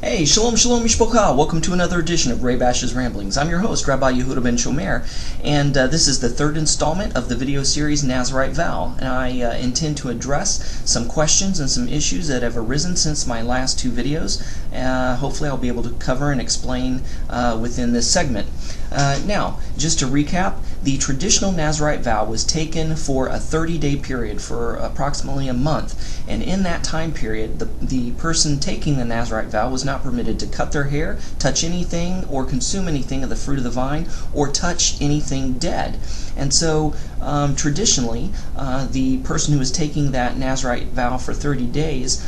Hey, Shalom Shalom Mishpocha! Welcome to another edition of Ray Bash's Ramblings. I'm your host, Rabbi Yehuda Ben Shomer, and this is the third installment of the video series Nazarite Vow. And I intend to address some questions and some issues that have arisen since my last two videos. Hopefully I'll be able to cover and explain within this segment. Now, just to recap, the traditional Nazarite vow was taken for a 30-day period, for approximately a month, and in that time period, the person taking the Nazarite vow was not permitted to cut their hair, touch anything, or consume anything of the fruit of the vine, or touch anything dead. And so, traditionally, the person who was taking that Nazarite vow for 30 days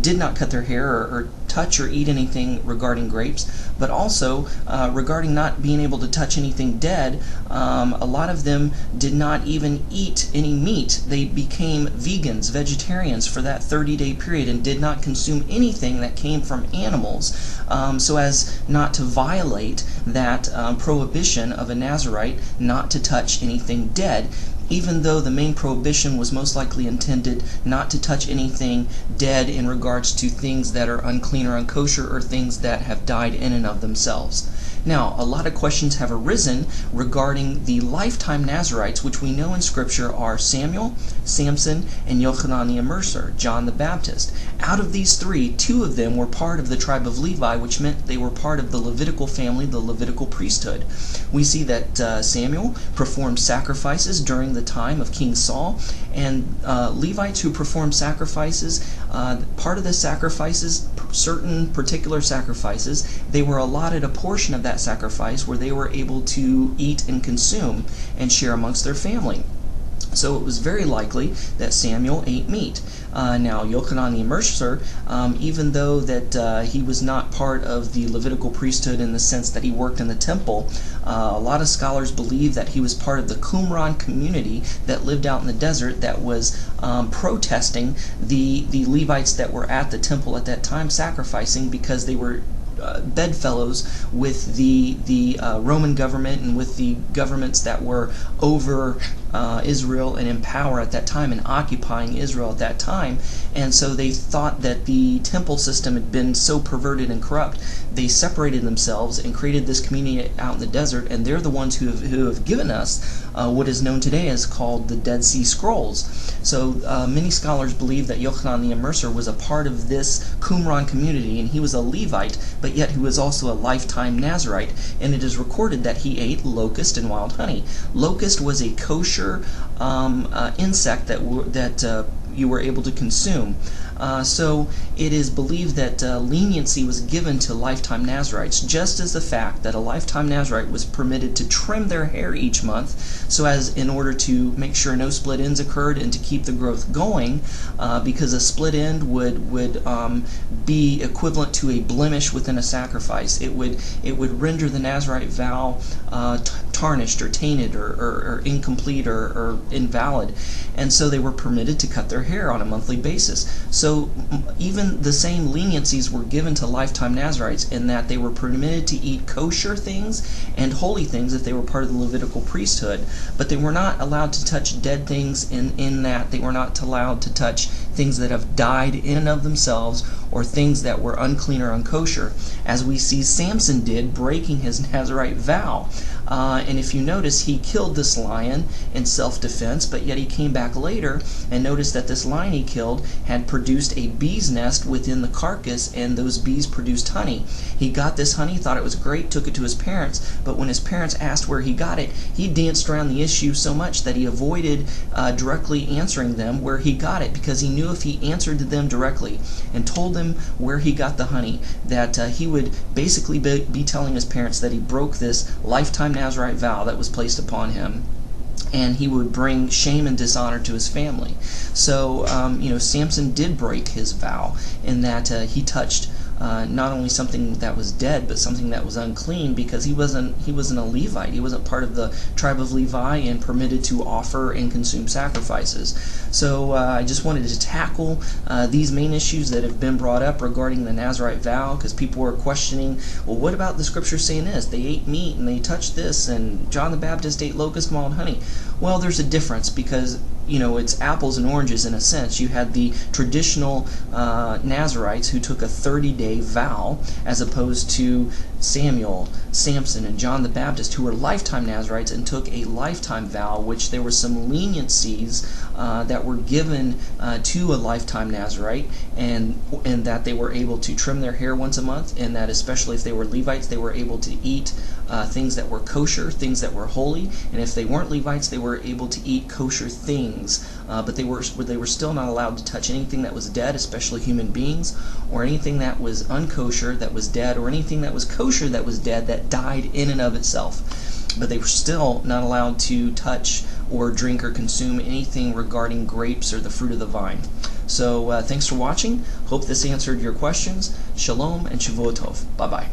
did not cut their hair or touch or eat anything regarding grapes, but also regarding not being able to touch anything dead, a lot of them did not even eat any meat. They became vegans, vegetarians for that 30-day period and did not consume anything that came from animals, so as not to violate that prohibition of a Nazarite not to touch anything dead, even though the main prohibition was most likely intended not to touch anything dead in regards to things that are unclean or unkosher, or things that have died in and of themselves. Now, a lot of questions have arisen regarding the lifetime Nazarites, which we know in Scripture are Samuel, Samson, and Yochanan the Immerser, John the Baptist. Out of these three, two of them were part of the tribe of Levi, which meant they were part of the Levitical family, the Levitical priesthood. We see that Samuel performed sacrifices during the time of King Saul, and Levites who performed sacrifices, part of the sacrifices, certain particular sacrifices, they were allotted a portion of that sacrifice where they were able to eat and consume and share amongst their family. So it was very likely that Samuel ate meat. Now, Yochanan the Immerser, even though that he was not part of the Levitical priesthood in the sense that he worked in the temple, a lot of scholars believe that he was part of the Qumran community that lived out in the desert that was protesting the Levites that were at the temple at that time sacrificing, because they were bedfellows with the Roman government and with the governments that were over Israel and in power at that time and occupying Israel at that time. And so they thought that the temple system had been so perverted and corrupt, they separated themselves and created this community out in the desert, and they're the ones who have given us what is known today as called the Dead Sea Scrolls. So many scholars believe that Yochanan the Immerser was a part of this Qumran community, and he was a Levite, but yet he was also a lifetime Nazarite, and it is recorded that he ate locust and wild honey. Locust was a kosher insect that you were able to consume. So it is believed that leniency was given to lifetime Nazarites, just as the fact that a lifetime Nazarite was permitted to trim their hair each month, so as in order to make sure no split ends occurred and to keep the growth going, because a split end would be equivalent to a blemish within a sacrifice. It would render the Nazarite vow tarnished or tainted or incomplete or invalid, and so they were permitted to cut their hair on a monthly basis. So even the same leniencies were given to lifetime Nazarites, in that they were permitted to eat kosher things and holy things if they were part of the Levitical priesthood, but they were not allowed to touch dead things, in that they were not allowed to touch things that have died in and of themselves, or things that were unclean or unkosher, as we see Samson did, breaking his Nazarite vow. And if you notice, he killed this lion in self-defense, but yet he came back later and noticed that this lion he killed had produced a bee's nest within the carcass, and those bees produced honey. He got this honey, thought it was great, took it to his parents, but when his parents asked where he got it, he danced around the issue so much that he avoided directly answering them where he got it, because he knew if he answered to them directly and told them where he got the honey, that he would basically be telling his parents that he broke this lifetime Nazarite vow that was placed upon him, and he would bring shame and dishonor to his family. So, Samson did break his vow in that he touched not only something that was dead, but something that was unclean, because he wasn't a Levite. He wasn't part of the tribe of Levi and permitted to offer and consume sacrifices. So I just wanted to tackle these main issues that have been brought up regarding the Nazarite vow, because people were questioning, well, what about the scripture saying this? They ate meat and they touched this, and John the Baptist ate locust, malt, and honey. Well, there's a difference, because it's apples and oranges in a sense. You had the traditional Nazarites who took a 30-day vow, as opposed to Samuel, Samson, and John the Baptist, who were lifetime Nazarites and took a lifetime vow, which there were some leniencies that were given to a lifetime Nazarite, and that they were able to trim their hair once a month, and that especially if they were Levites, they were able to eat things that were kosher, things that were holy, and if they weren't Levites, they were able to eat kosher things, but they were still not allowed to touch anything that was dead, especially human beings, or anything that was unkosher that was dead, or anything that was kosher that was dead that died in and of itself. But they were still not allowed to touch or drink or consume anything regarding grapes or the fruit of the vine. So thanks for watching. Hope this answered your questions. Shalom and Shavua Tov. Bye-bye.